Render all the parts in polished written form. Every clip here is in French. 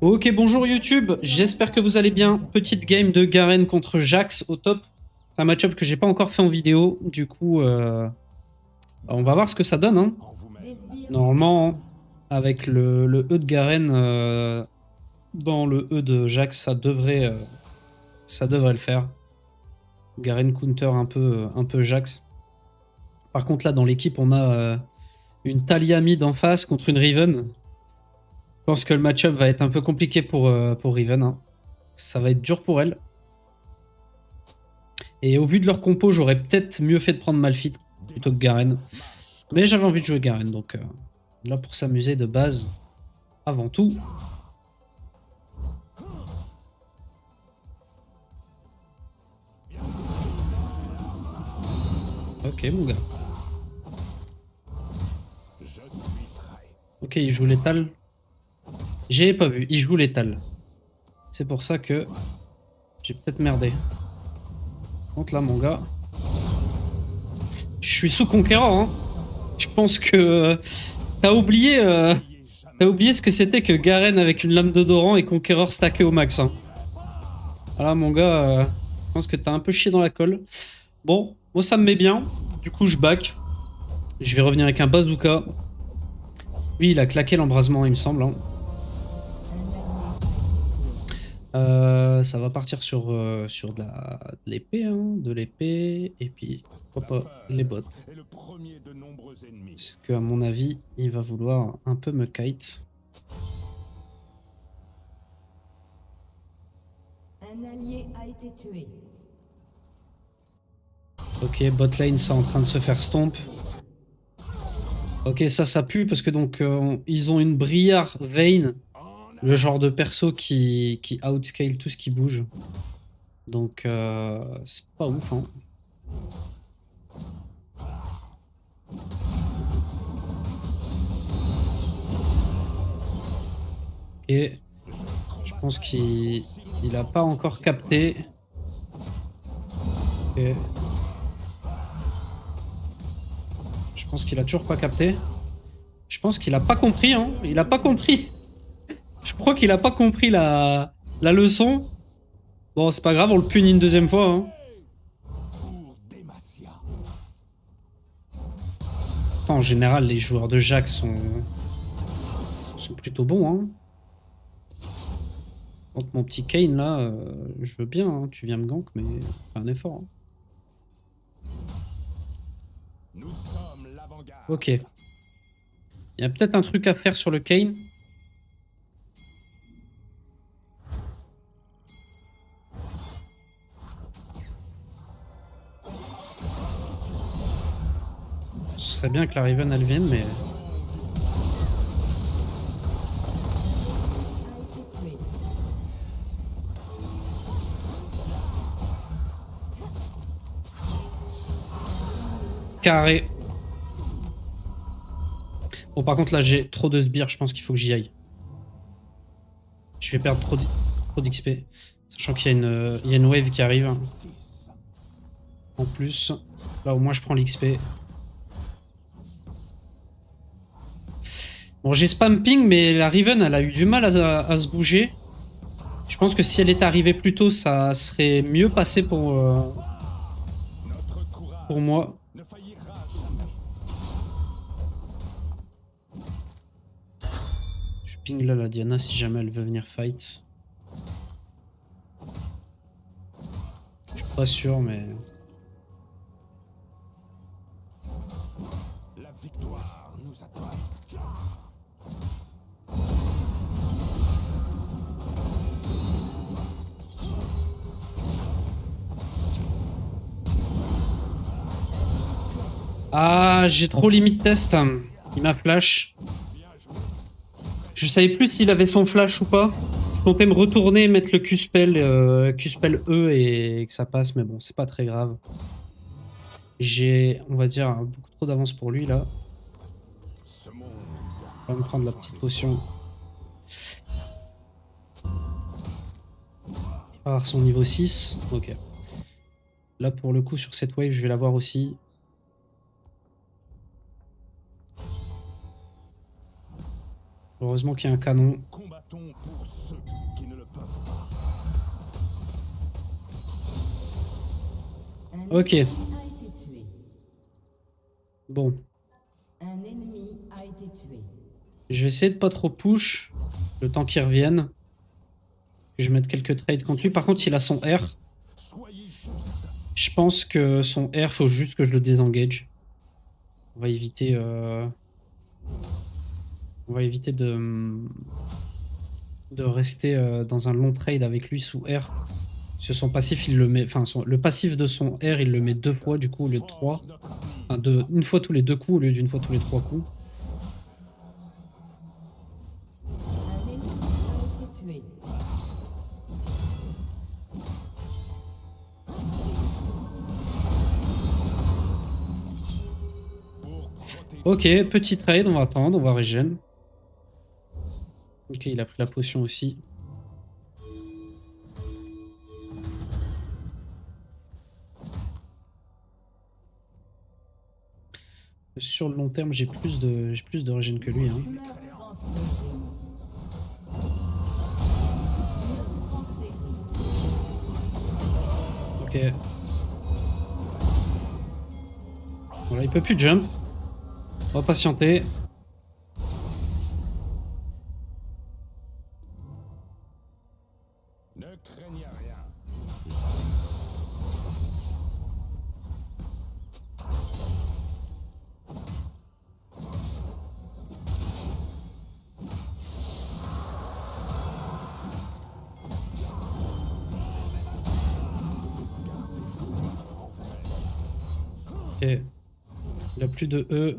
Ok, bonjour YouTube, j'espère que vous allez bien. Petite game de Garen contre Jax au top. C'est un match-up que j'ai pas encore fait en vidéo, du coup, on va voir ce que ça donne. Hein. Normalement, avec le E de Garen dans le E de Jax, ça devrait le faire. Garen counter un peu Jax. Par contre, là, dans l'équipe, on a une Talia mid en face contre une Riven. Je pense que le match-up va être un peu compliqué pour Riven. Hein. Ça va être dur pour elle. Et au vu de leur compo, j'aurais peut-être mieux fait de prendre Malphite plutôt que Garen. Mais j'avais envie de jouer Garen, donc là pour s'amuser de base, avant tout. Ok mon gars. Ok, il joue létal. J'ai pas vu, il joue létal. C'est pour ça que j'ai peut-être merdé. Contre là mon gars. Je suis sous conquérant, hein. Je pense que t'as oublié ce que c'était que Garen avec une lame d'odorant et conquéreur stacké au max. Hein. Voilà mon gars, je pense que t'as un peu chié dans la colle. Bon, moi ça me met bien. Du coup je back. Je vais revenir avec un bazooka. Lui il a claqué l'embrasement il me semble. Hein. Ça va partir sur de l'épée, hein, de l'épée, et puis hop, les bottes. Parce qu'à mon avis, il va vouloir un peu me kite. Un allié a été tué. Ok, bot lane, c'est en train de se faire stomp. Ok, ça pue parce que donc ils ont une Briar Vayne, le genre de perso qui outscale tout ce qui bouge. Donc c'est pas ouf. Hein. Et je pense qu'il a pas encore capté. Ok. Je pense qu'il a toujours pas capté. Je pense qu'il a pas compris. Hein. Il a pas compris. Je crois qu'il a pas compris la leçon. Bon, c'est pas grave, on le punit une deuxième fois. Hein. Enfin, en général, les joueurs de Jax sont plutôt bons. Hein. Contre mon petit Kane, là, je veux bien. Hein. Tu viens me gank, mais fais un effort. Hein. Ok. Il y a peut-être un truc à faire sur le Kane. Ce serait bien que la Riven elle vienne, mais... Carré. Bon, par contre, là, j'ai trop de sbires. Je pense qu'il faut que j'y aille. Je vais perdre trop d'XP. Sachant qu'il y a une wave qui arrive. En plus, là, au moins, je prends l'XP. Bon, j'ai spam ping, mais la Riven, elle a eu du mal à se bouger. Je pense que si elle était arrivée plus tôt, ça serait mieux passé pour moi. Je ping là la Diana si jamais elle veut venir fight. Je suis pas sûr, mais... La victoire nous attend. Ah, j'ai trop limite test. Il m'a flash. Je savais plus s'il avait son flash ou pas. Je comptais me retourner, mettre le Q-spell E et que ça passe, mais bon, c'est pas très grave. J'ai, on va dire, beaucoup trop d'avance pour lui, là. On va me prendre la petite potion. Il va avoir son niveau 6. Ok. Là, pour le coup, sur cette wave, je vais l'avoir aussi. Heureusement qu'il y a un canon. ceux qui ne le peuvent pas. Un Ok. ennemi a été tué. Bon. Un ennemi a été tué. Je vais essayer de pas trop push le temps qu'il revienne. Que je mette quelques trades contre lui. Par contre, il a son R. Soyez juste. Je pense que son R, faut juste que je le désengage. On va éviter... On va éviter de rester dans un long trade avec lui sous R. Parce que son passif, il le met... Enfin, le passif de son R, il le met 2 fois, du coup, au lieu de 3. Enfin, une fois tous les 2 coups, au lieu d'une fois tous les 3 coups. Un ennemi a été tué. Ok, petit trade, on va attendre, on va régène. Ok, il a pris la potion aussi. Sur le long terme, j'ai plus de régène que lui. Hein. Fleur français génie. Fleur français. Ok. Voilà, il peut plus jump. On va patienter. Ne craignez rien. Ok. Il a plus de E.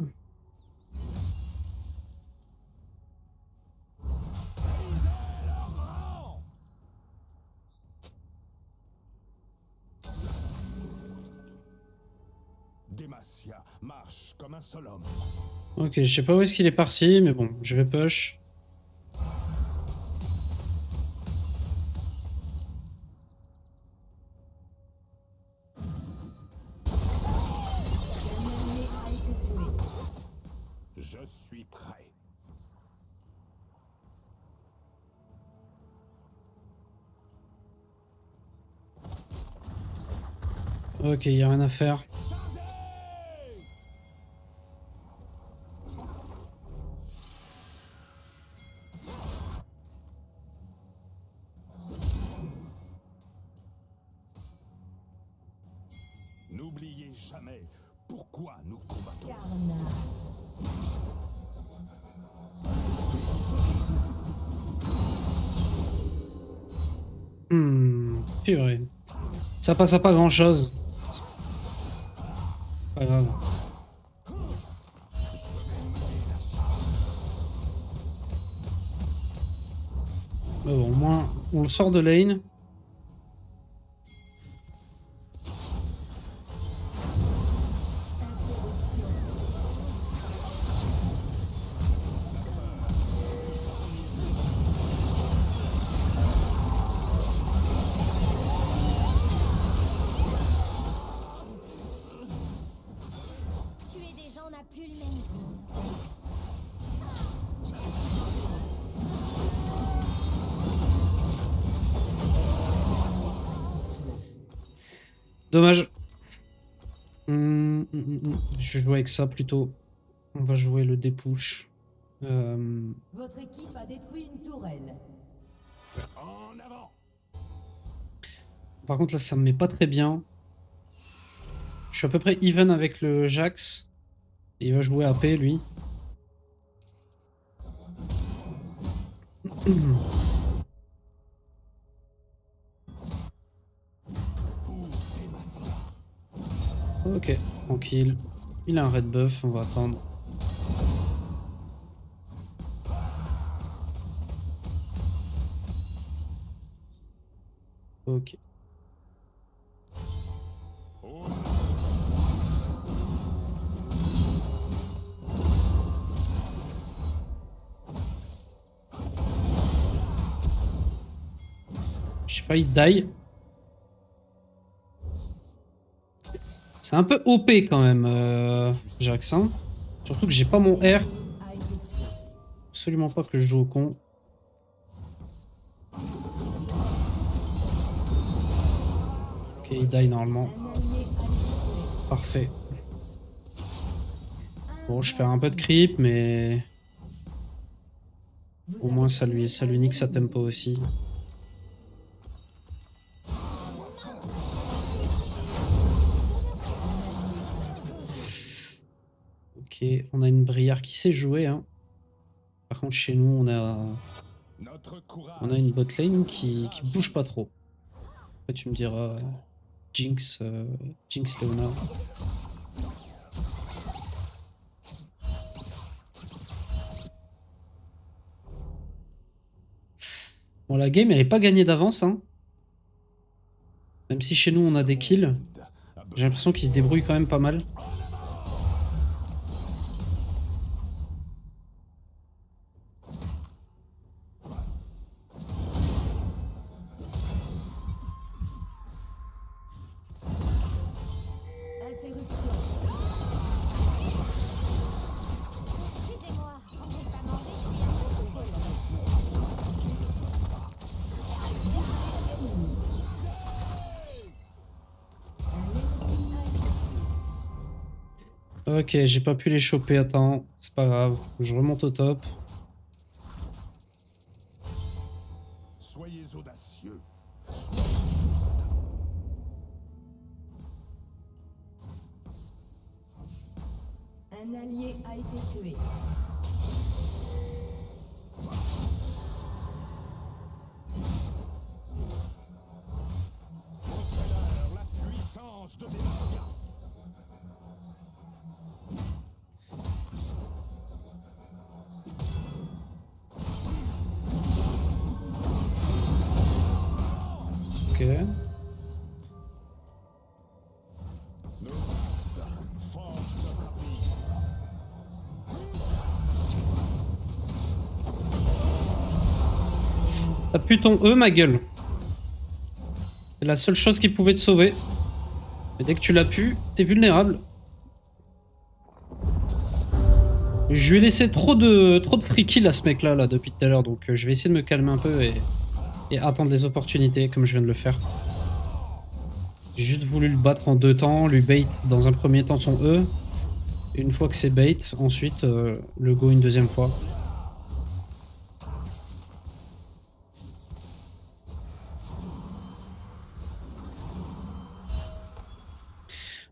Demacia marche comme un seul homme. Ok, je sais pas où est-ce qu'il est parti, mais bon, je vais push. Un ennemi a été tué. Je suis prêt. Ok, il y a rien à faire. N'oubliez jamais pourquoi nous combattons. Carnage. Purée. Ça passe à pas grand chose. Pas grave. Mais bon, au moins, on le sort de lane. Tuer des gens n'a plus le même goût. Dommage. Je vais jouer avec ça plutôt. On va jouer le dépush. Votre équipe a détruit une tourelle. En avant. Par contre, là, ça me met pas très bien. Je suis à peu près even avec le Jax. Et il va jouer AP, lui. Ok, tranquille. Il a un red buff, on va attendre. Ok. J'ai failli die. C'est un peu OP quand même, Jax. Hein. Surtout que j'ai pas mon R. A été tué. Absolument pas que je joue au con. Ok, il die normalement. Un allié a été tué. Parfait. Bon, je perds un peu de creep, mais Vous au avez moins tué ça un lui nique sa ennemi. tempo aussi. Ok, on a une Brière qui sait jouer. Hein. Par contre, chez nous, Notre on a une courage. botlane qui bouge pas trop. Après, tu me diras Jinx, Jinx Leona. Bon, la game, elle est pas gagnée d'avance. Hein. Même si chez nous, on a des kills. J'ai l'impression qu'ils se débrouillent quand même pas mal. Interruption. Excusez-moi, j'ai pas mangé, je suis un peu sous. Ok, j'ai pas pu les choper. Attends, c'est pas grave. Je remonte au top. Soyez audacieux. Un allié a été tué. La puissance de Demacia. Ok. Nos actes forgent notre avenir. T'as pu ton E, ma gueule. C'est la seule chose qui pouvait te sauver. Mais dès que tu l'as pu, t'es vulnérable. Je lui ai laissé trop de free kill à ce mec-là là, depuis tout à l'heure. Donc je vais essayer de me calmer un peu et attendre les opportunités comme je viens de le faire. J'ai juste voulu le battre en 2 temps, lui bait dans un premier temps son E. Et une fois que c'est bait, ensuite le go une deuxième fois.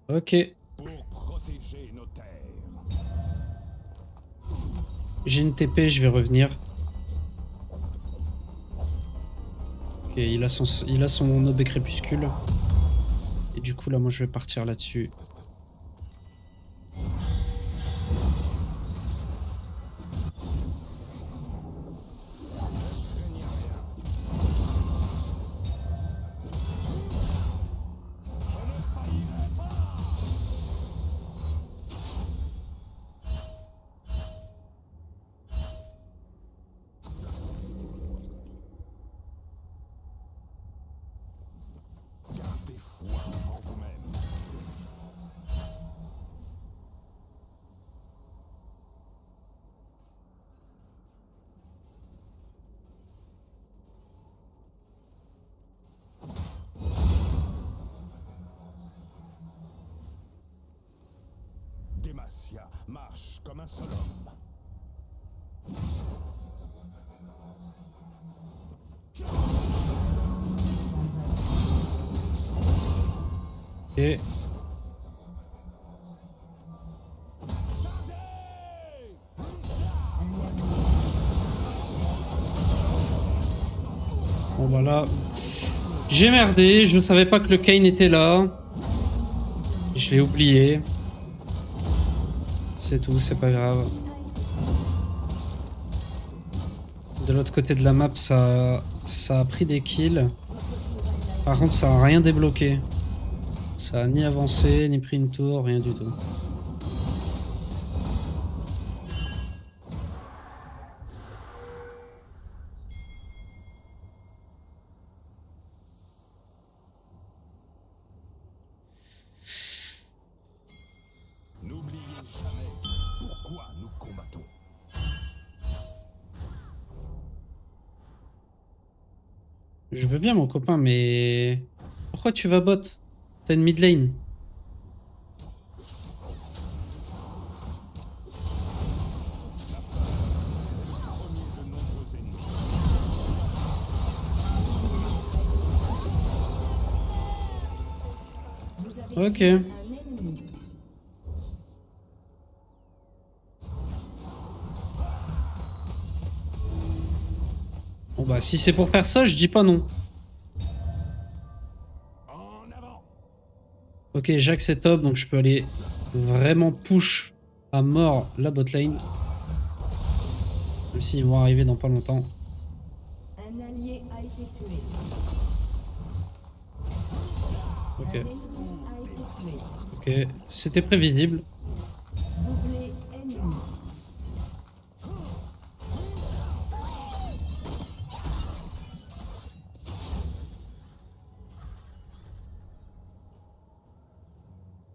Ok, Pour protéger nos terres. j'ai une TP, je vais revenir. Ok, il a son obé crépuscule. Et du coup là moi je vais partir là-dessus. Gardez foi en vous-même. Demacia marche comme un seul homme. Et bon bah là, j'ai merdé, je ne savais pas que le Kayn était là. Je l'ai oublié. C'est tout, c'est pas grave. De l'autre côté de la map, ça a pris des kills. Par contre, ça a rien débloqué. Ça a ni avancé, ni pris une tour, rien du tout. N'oubliez jamais pourquoi nous combattons. Je veux bien mon copain, mais... Pourquoi tu vas bot? T'as une mid lane. Vous avez Ok. tué un ennemi. Bon bah si c'est pour faire ça, je dis pas non. En avant. Ok, Jax est top, donc je peux aller vraiment push à mort la botlane. Même s'ils vont arriver dans pas longtemps. Un allié a été tué. Un Ok, ennemi a été tué. ok, c'était prévisible. Doublé ennemi.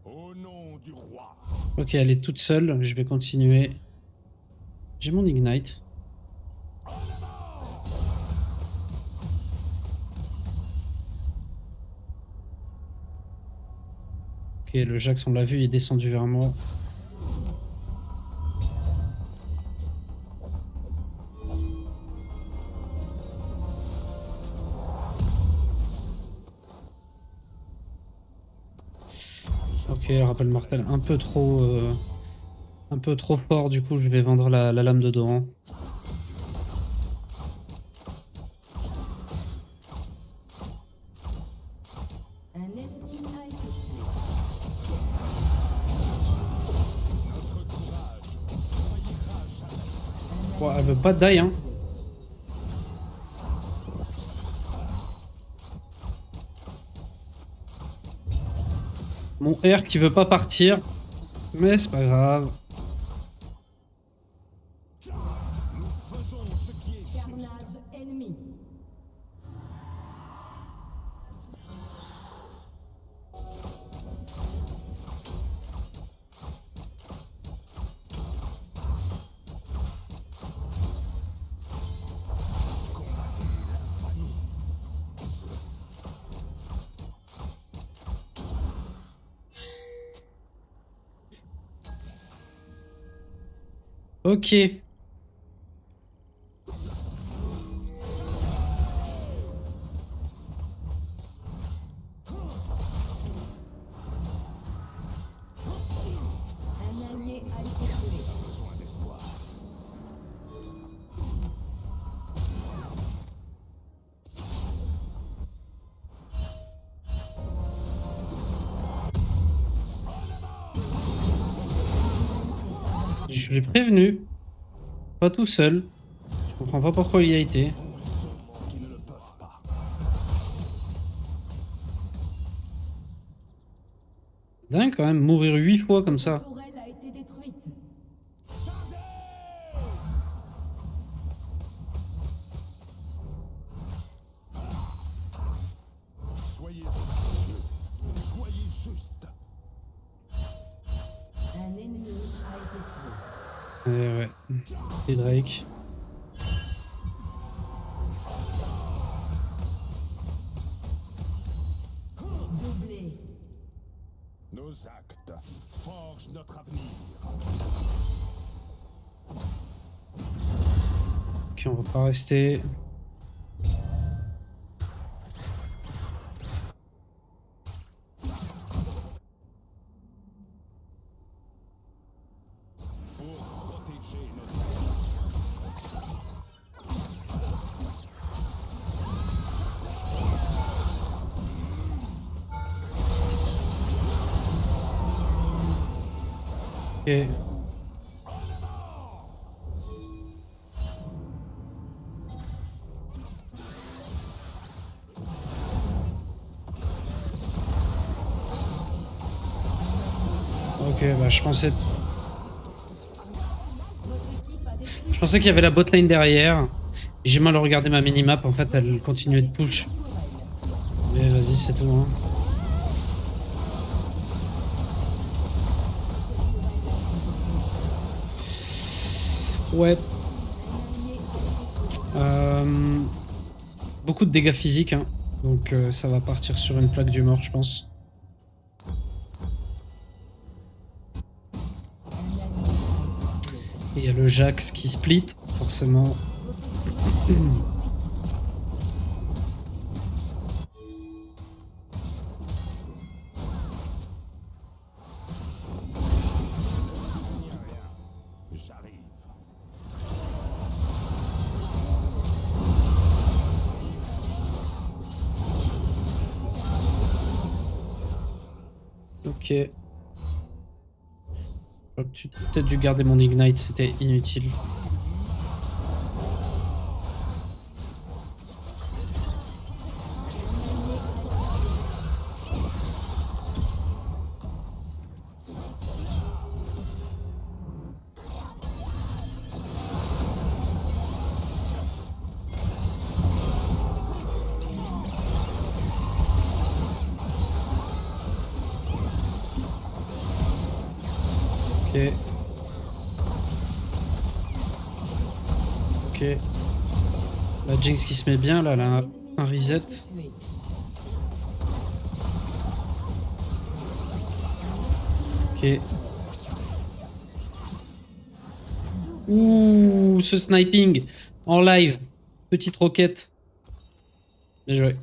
Au nom du roi. Ok, elle est toute seule, je vais continuer. J'ai mon ignite. Ok, le Jax, on l'a vu, il est descendu vers moi. Ok, le rappel mortel un peu trop fort, du coup je vais vendre la lame de Doran. Un ennemi a été tué. Bon, elle veut pas de die, hein. Mon R qui veut pas partir, mais c'est pas grave. Faisons ce qui est juste. Carnage ennemi. Ok. Un allié a été tué. Besoin d'espoir. Je l'ai prévenu. Pas tout seul. Je comprends pas pourquoi il y a été. Qui ne le peuvent pas. Dingue quand même, mourir 8 fois comme ça. La tourelle a été détruite. Soyez audacieux. Soyez juste. Un ennemi a été tué. Ouais. Et Drake. Doublé. Nos actes forgent notre avenir. Ok, on va pas rester. Pour protéger notre Ok. Ok, bah je pensais qu'il y avait la botlane derrière. J'ai mal regardé ma minimap, en fait elle continuait de push. Mais vas-y, c'est tout. Hein. Ouais. Beaucoup de dégâts physiques, hein. Donc ça va partir sur une plaque du mort, je pense. Et il y a le Jax qui split, forcément. J'arrive. Ok. J'aurais peut-être dû garder mon Ignite, c'était inutile. Ok. Ok. La Jinx qui se met bien, là, elle a un reset. Tué. Ok. Ouh, ce sniping en live. Petite roquette. Bien joué.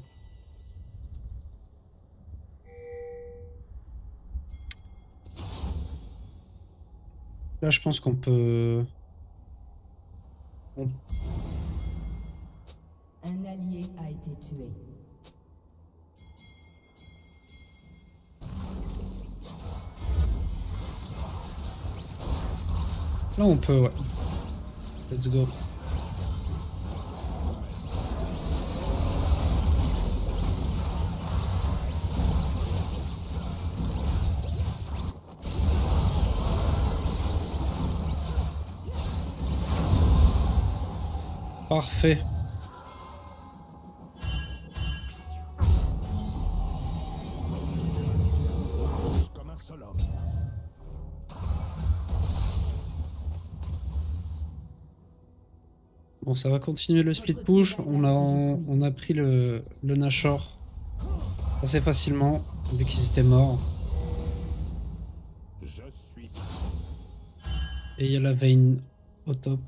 Là, je pense qu'on peut... Un allié a été tué. Là, on peut, ouais. Let's go. Parfait. Comme un seul homme. Bon, ça va continuer le split push. On a pris le Nashor assez facilement, vu qu'ils étaient morts. Je suis. Et il y a la Vayne au top.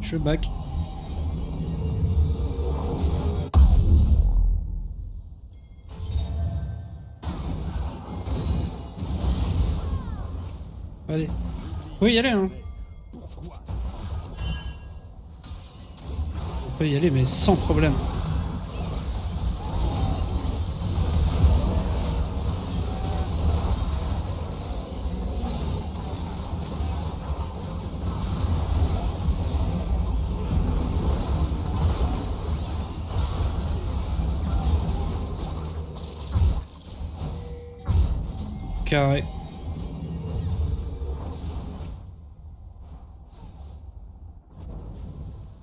Je back. Allez. Faut y aller, hein. Pourquoi? On peut y aller, mais sans problème. Carré.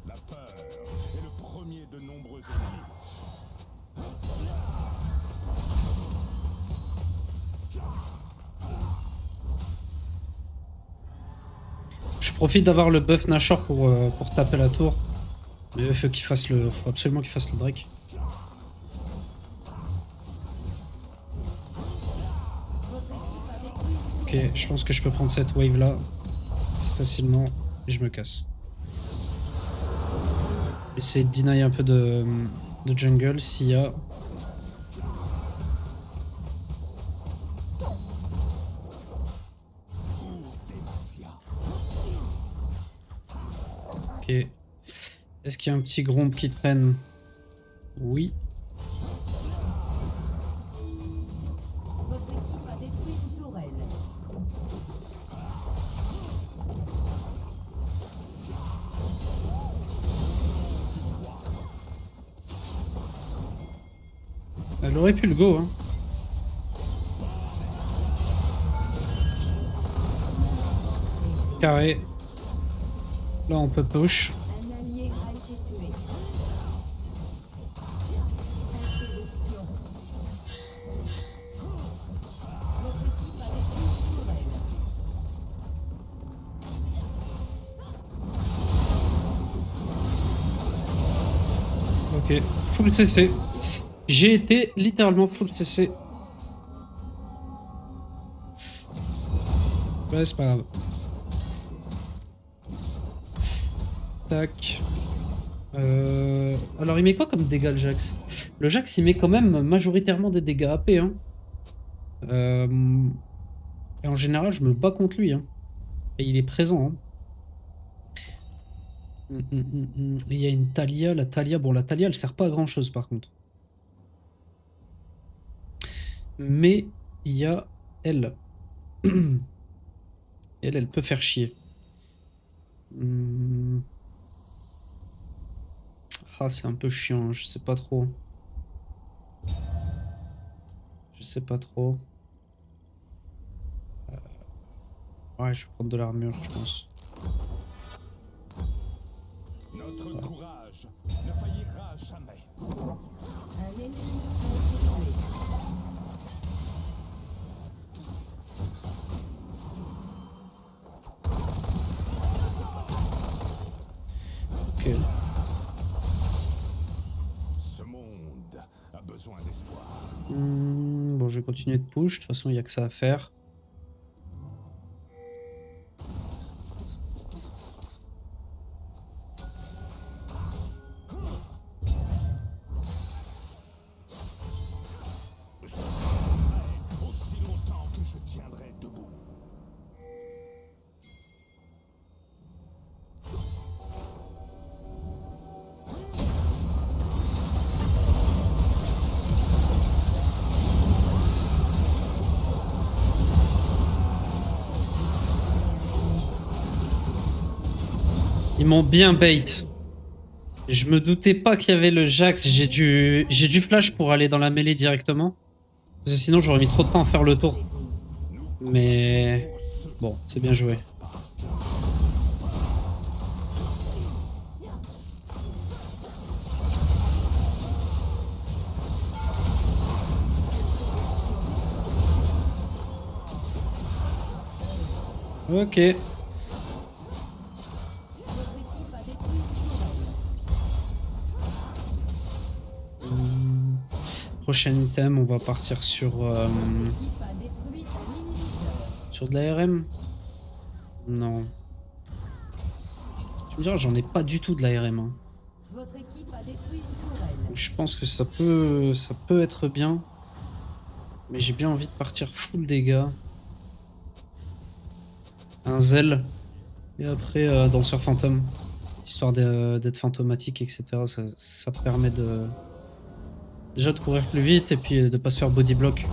La peur est le premier de nombreux ennemis. Je profite d'avoir le buff Nashor pour taper la tour. Mais il faut qu'il fasse faut absolument qu'il fasse le Drake. Ok, je pense que je peux prendre cette wave là assez facilement et je me casse. Essayer de deny un peu de jungle s'il y a. Ok. Est-ce qu'il y a un petit Gromp qui traîne? Oui. Votre équipe a détruit une tourelle. Elle aurait pu le go, hein. Carré. Là, on peut push. Un allié a été tué. Interruption. Votre équipe a détruit une tourelle. Ok, full CC. J'ai été littéralement full CC. Ouais, c'est pas grave. tac. Alors il met quoi comme dégâts le Jax? Le Jax il met quand même majoritairement des dégâts AP. Hein. Et en général je me bats contre lui. Hein. Et il est présent. Hein. Et il y a une Talia. La Talia, bon la Talia elle sert pas à grand chose par contre. Mais il y a elle. Elle peut faire chier. Ah, c'est un peu chiant, hein, je sais pas trop. Je sais pas trop. Ouais, je vais prendre de l'armure, je pense. Notre courage ne faillira jamais. Un ennemi a été tué. Ok. Ce monde a besoin d'espoir. Bon, je vais continuer de push. De toute façon, il n'y a que ça à faire. Aussi longtemps que je tiendrai debout. Ils m'ont bien bait. Je me doutais pas qu'il y avait le Jax. J'ai du flash pour aller dans la mêlée directement. Parce que sinon, j'aurais mis trop de temps à faire le tour. Mais bon, c'est bien joué. Ok. Prochain item, on va partir sur sur de l'ARM. Non. Tu me diras, j'en ai pas du tout de l'ARM. Hein. Votre équipe a détruit une tourelle. Je pense que ça peut être bien. Mais j'ai bien envie de partir full dégâts. Un zèle. Et après, danseur fantôme. Histoire d'être fantomatique, etc. Ça permet de... Déjà de courir plus vite et puis de pas se faire body block.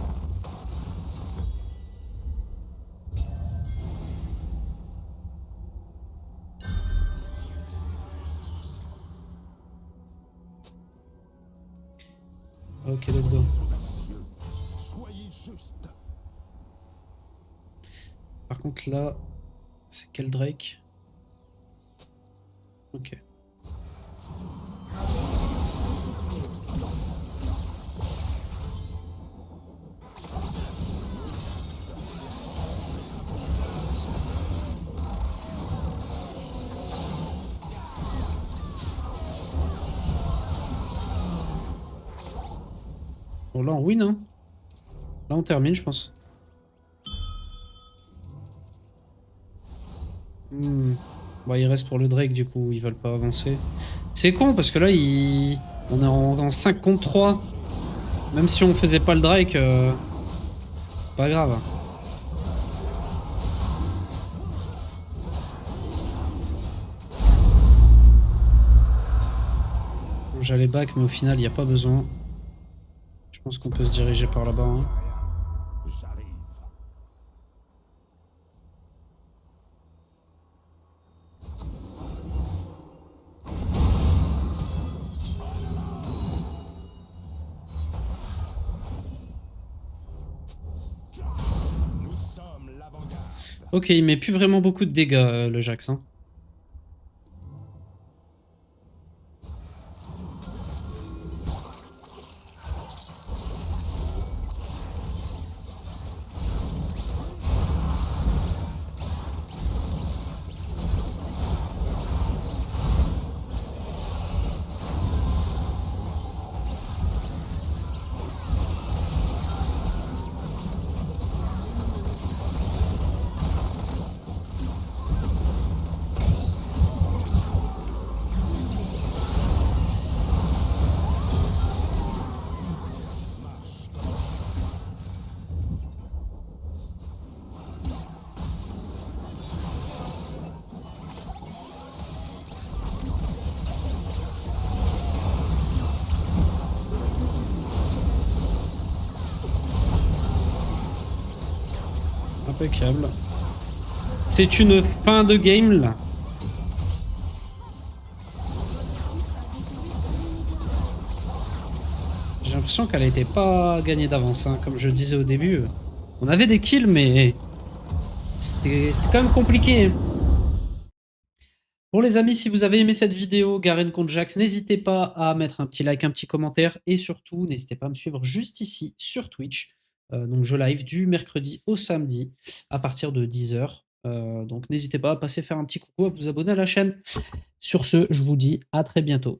Ok, let's go. Soyez juste. Par contre là, c'est quel Drake? Ok. Bon là on win hein. Là on termine je pense. Bon, il reste pour le Drake du coup, ils veulent pas avancer. C'est con parce que là on est en 5 contre 3. Même si on faisait pas le Drake, c'est pas grave. Bon, j'allais back mais au final il n'y a pas besoin. Je pense qu'on peut se diriger par là-bas. Hein. J'arrive. Nous sommes l'avant-garde. Ok, il met plus vraiment beaucoup de dégâts le Jax. Hein. Impeccable. C'est une fin de game là. J'ai l'impression qu'elle n'était pas gagnée d'avance, hein. Comme je disais au début. On avait des kills, mais c'était quand même compliqué. Bon les amis, si vous avez aimé cette vidéo, Garen contre Jax, n'hésitez pas à mettre un petit like, un petit commentaire, et surtout, n'hésitez pas à me suivre juste ici sur Twitch. Donc je live du mercredi au samedi à partir de 10 h. Donc n'hésitez pas à passer faire un petit coucou, à vous abonner à la chaîne. Sur ce, je vous dis à très bientôt.